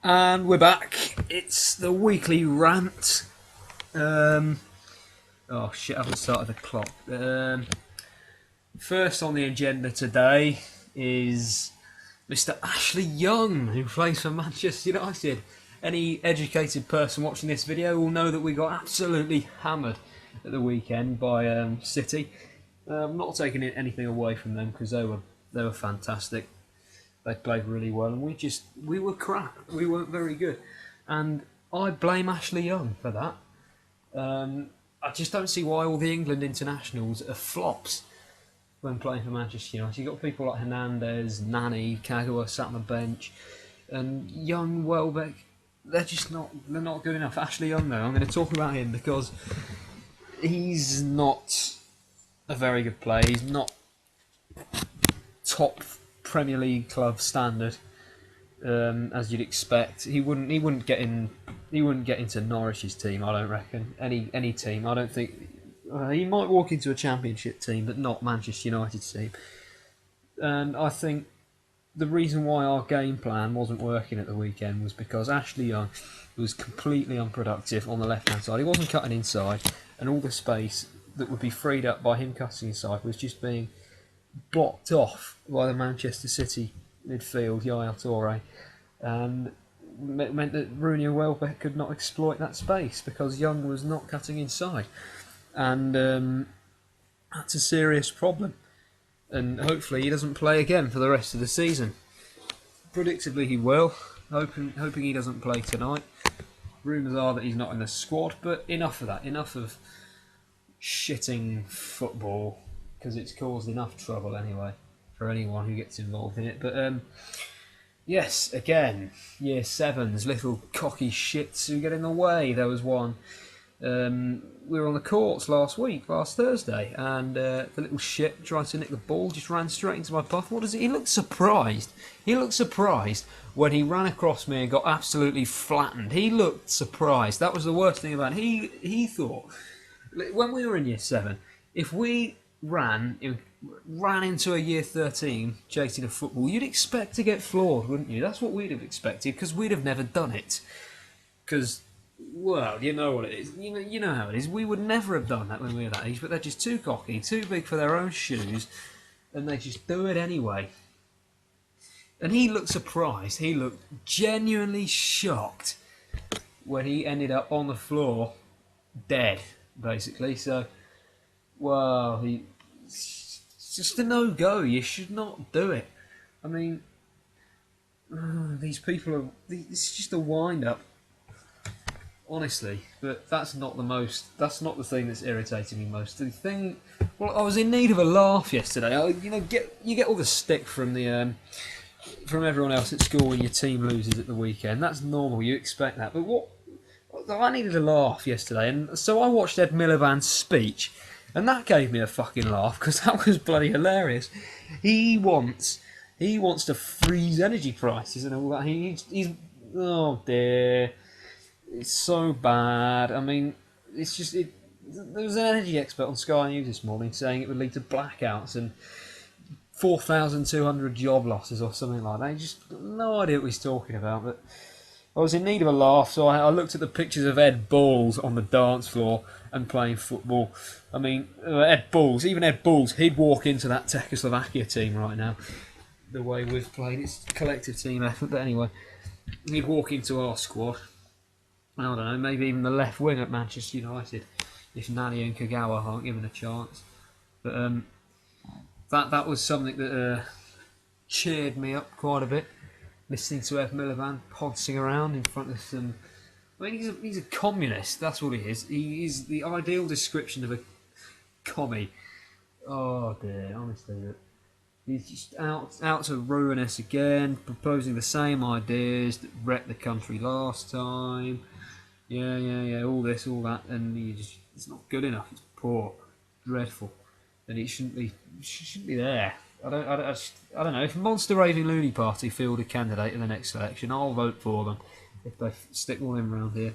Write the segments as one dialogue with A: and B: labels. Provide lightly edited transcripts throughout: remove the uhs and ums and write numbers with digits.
A: And we're back. It's the weekly rant. Oh shit, I haven't started the clock. First on the agenda today is Mr. Ashley Young, who plays for Manchester United. Any educated person watching this video will know that we got absolutely hammered at the weekend by City. I'm not taking anything away from them because they were fantastic. They played really well, and we were crap. We weren't very good, and I blame Ashley Young for that. I just don't see why all the England internationals are flops when playing for Manchester United. You've got people like Hernandez, Nani, Kagawa sat on the bench, and Young, Welbeck. They're not good enough. Ashley Young, though, I'm going to talk about him because he's not a very good player. He's not top Premier League club standard, as you'd expect. He wouldn't get into Norwich's team. I don't reckon any team. I don't think he might walk into a Championship team, but not Manchester United's team. And I think the reason why our game plan wasn't working at the weekend was because Ashley Young was completely unproductive on the left-hand side. He wasn't cutting inside, and all the space that would be freed up by him cutting inside was just being blocked off by the Manchester City midfield, Yaya Toure, and meant that Rooney and Welbeck could not exploit that space because Young was not cutting inside, and that's a serious problem. And hopefully he doesn't play again for the rest of the season. Predictably he will. Hoping he doesn't play tonight. Rumours are that he's not in the squad, but enough of that. Enough of shitting football, because it's caused enough trouble anyway for anyone who gets involved in it. But yes, again, year sevens, little cocky shits who get in the way. There was one. We were on the courts last Thursday, and the little shit tried to nick the ball, just ran straight into my puff. What is it? He looked surprised. He looked surprised when he ran across me and got absolutely flattened. He looked surprised. That was the worst thing about it. He thought, when we were in year 7, if we ran into a year 13 chasing a football, you'd expect to get floored, wouldn't you? That's what we'd have expected, because we'd have never done it. Because, well, you know what it is. You know how it is. We would never have done that when we were that age, but they're just too cocky, too big for their own shoes, and they just do it anyway. And he looked surprised. He looked genuinely shocked when he ended up on the floor, dead, basically. So, well, it's just a no-go. You should not do it. I mean, these people are... It's just a wind-up. Honestly, but that's not the thing that's irritating me most. The thing, well, I was in need of a laugh yesterday. You get all the stick from from everyone else at school when your team loses at the weekend. That's normal. You expect that. But I needed a laugh yesterday, and so I watched Ed Miliband's speech, and that gave me a fucking laugh because that was bloody hilarious. He wants to freeze energy prices and all that. He's oh dear. It's so bad. I mean, it's just... There was an energy expert on Sky News this morning saying it would lead to blackouts and 4,200 job losses or something like that. Just no idea what he's talking about. But I was in need of a laugh, so I looked at the pictures of Ed Balls on the dance floor and playing football. I mean, Ed Balls, he'd walk into that Czechoslovakia team right now. The way we've played, it's a collective team effort. But anyway, he'd walk into our squad. I don't know, maybe even the left wing at Manchester United, if Nani and Kagawa aren't given a chance. But that was something that cheered me up quite a bit, listening to Ed Miliband podsing around in front of some... I mean, he's a communist, that's what he is. He is the ideal description of a commie. Oh dear, honestly. He's just out to ruin us again, proposing the same ideas that wrecked the country last time. Yeah, all this, all that, and it's not good enough. It's poor, dreadful, and it shouldn't be there. I don't know. If Monster Raving Loony Party field a candidate in the next election, I'll vote for them if they stick one in around here.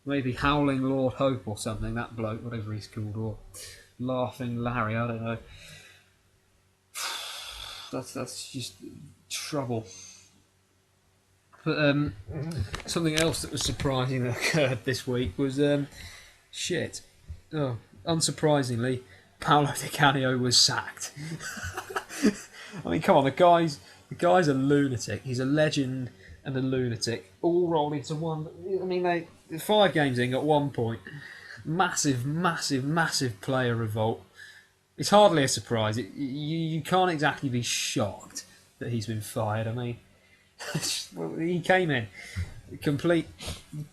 A: Maybe Howling Lord Hope or something. That bloke, whatever he's called, or Laughing Larry. I don't know. That's just trouble. But something else that was surprising that occurred this week was shit. Oh, unsurprisingly, Paolo Di Canio was sacked. I mean, come on, the guy's a lunatic. He's a legend and a lunatic, all rolled into one. I mean, they 5 games in, got 1 point. Massive, massive, massive player revolt. It's hardly a surprise. You can't exactly be shocked that he's been fired. I mean, well, he came in, complete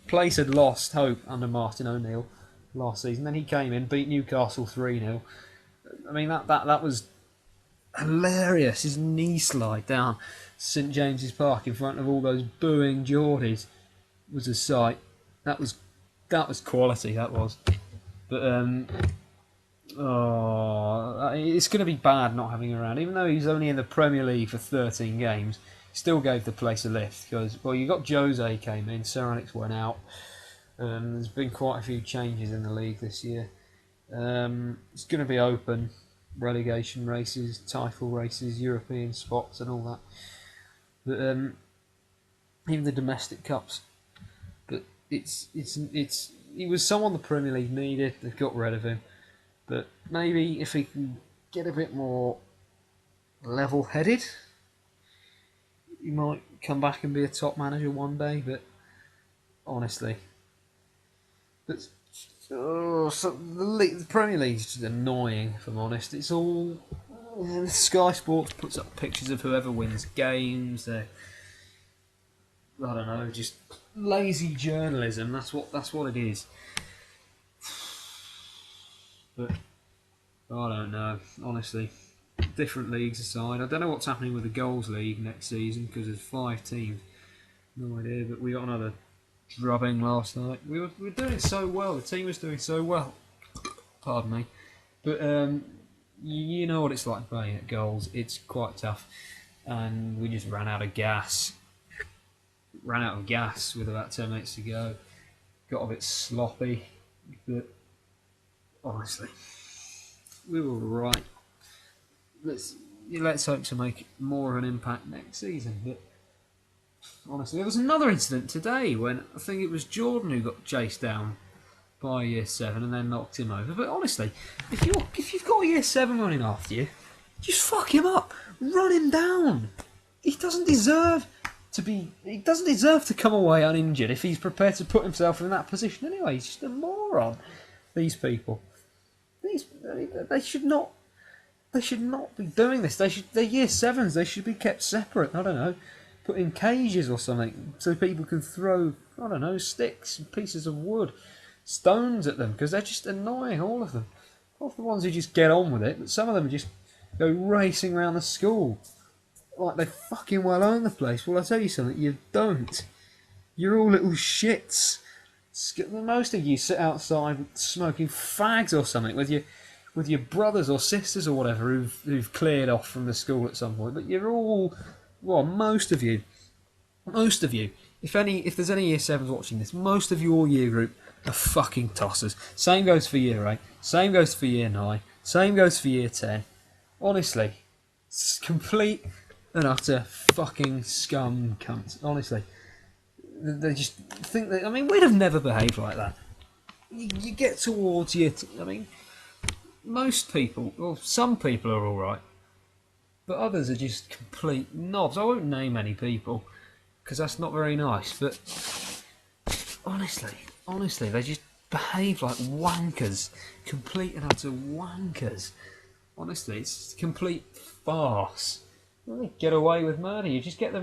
A: place had lost hope under Martin O'Neill last season. Then he came in, beat Newcastle 3-0. I mean, that was hilarious. His knee slide down St James's Park in front of all those booing Geordies was a sight. That was quality. That was. But it's going to be bad not having him around. Even though he's only in the Premier League for 13 games, he still gave the place a lift. Because, well, you got Jose came in, Ceramics went out. There's been quite a few changes in the league this year. It's going to be open. Relegation races, title races, European spots and all that. But even the domestic cups. But it's he was someone the Premier League needed. They've got rid of him. But maybe if he can get a bit more level-headed, he might come back and be a top manager one day. But honestly, so the Premier League is just annoying, if I'm honest. It's all Sky Sports puts up pictures of whoever wins games. I don't know, just lazy journalism. That's what it is. But I don't know, honestly. Different leagues aside, I don't know what's happening with the Goals League next season because there's 5 teams. No idea, but we got another drubbing last night. We were doing so well. The team was doing so well. Pardon me, but you know what it's like playing at goals. It's quite tough, and we just ran out of gas. Ran out of gas with about 10 minutes to go. Got a bit sloppy, but honestly, we were right. Let's hope to make more of an impact next season. But honestly, there was another incident today when I think it was Jordan who got chased down by Year 7 and then knocked him over. But honestly, if you've got a Year 7 running after you, just fuck him up, run him down. He doesn't deserve to come away uninjured if he's prepared to put himself in that position anyway. He's just a moron. These people, they should not be doing this. They're Year 7s. They should be kept separate. I don't know. Put in cages or something so people can throw, I don't know, sticks and pieces of wood, stones at them because they're just annoying, all of them. Not the ones who just get on with it, but some of them just go racing around the school like they fucking well own the place. Well, I'll tell you something, you don't. You're all little shits. Most of you sit outside smoking fags or something with your brothers or sisters or whatever who've cleared off from the school at some point, but you're all... Well, most of you, if there's any Year 7s watching this, most of your year group are fucking tossers. Same goes for Year 8, same goes for Year 9, same goes for Year 10. Honestly, it's complete and utter fucking scum cunts. Honestly, they just think that, I mean, we'd have never behaved like that. You get towards I mean, most people, well, some people are alright. But others are just complete knobs. I won't name any people because that's not very nice. But honestly, they just behave like wankers, complete and utter wankers. Honestly, it's a complete farce. They get away with murder. You just get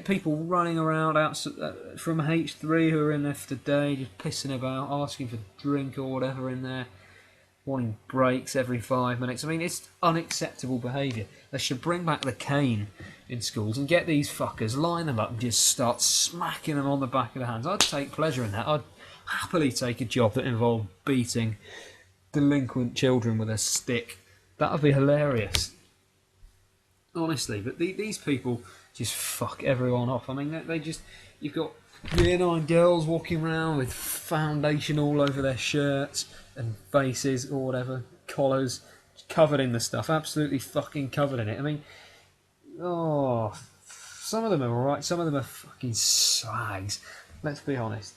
A: people running around out from H3 who are in there for the day, just pissing about, asking for drink or whatever in there. Wanting breaks every 5 minutes. I mean, it's unacceptable behaviour. They should bring back the cane in schools and get these fuckers, line them up and just start smacking them on the back of the hands. I'd take pleasure in that. I'd happily take a job that involved beating delinquent children with a stick. That would be hilarious. Honestly, but these people just fuck everyone off. I mean, you've got Year 9 girls walking around with foundation all over their shirts and faces or whatever, collars, covered in the stuff, absolutely fucking covered in it. I mean, some of them are alright, some of them are fucking slags. Let's be honest.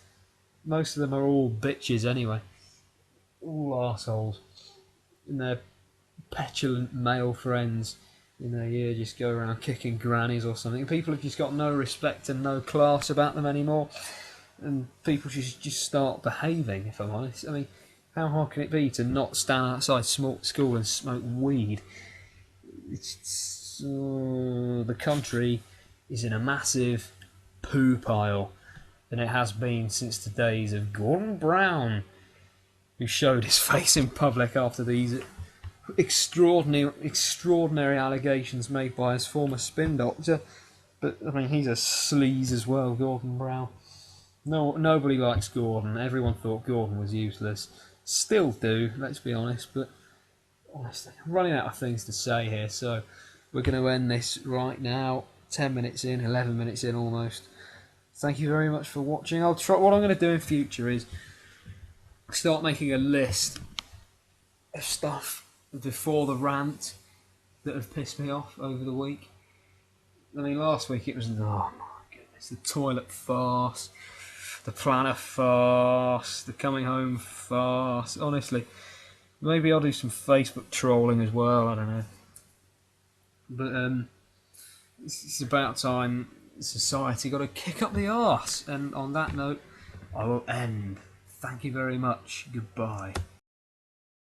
A: Most of them are all bitches anyway. All arseholes. And their petulant male friends in their year just go around kicking grannies or something. People have just got no respect and no class about them anymore. And people should just start behaving, if I'm honest. I mean, how hard can it be to not stand outside school and smoke weed? The country is in a massive poo pile, and it has been since the days of Gordon Brown, who showed his face in public after these extraordinary allegations made by his former spin doctor. But I mean, he's a sleaze as well, Gordon Brown. No, nobody likes Gordon. Everyone thought Gordon was useless. Still do, let's be honest. But honestly, I'm running out of things to say here, so we're going to end this right now. 10 minutes in, 11 minutes in almost. Thank you very much for watching. What I'm going to do in future is start making a list of stuff before the rant that have pissed me off over the week. I mean, last week it was, oh my goodness, the toilet farce, the planner farce, the coming home farce. Honestly, maybe I'll do some Facebook trolling as well, I don't know. But it's about time society got to kick up the arse. And on that note, I will end. Thank you very much. Goodbye.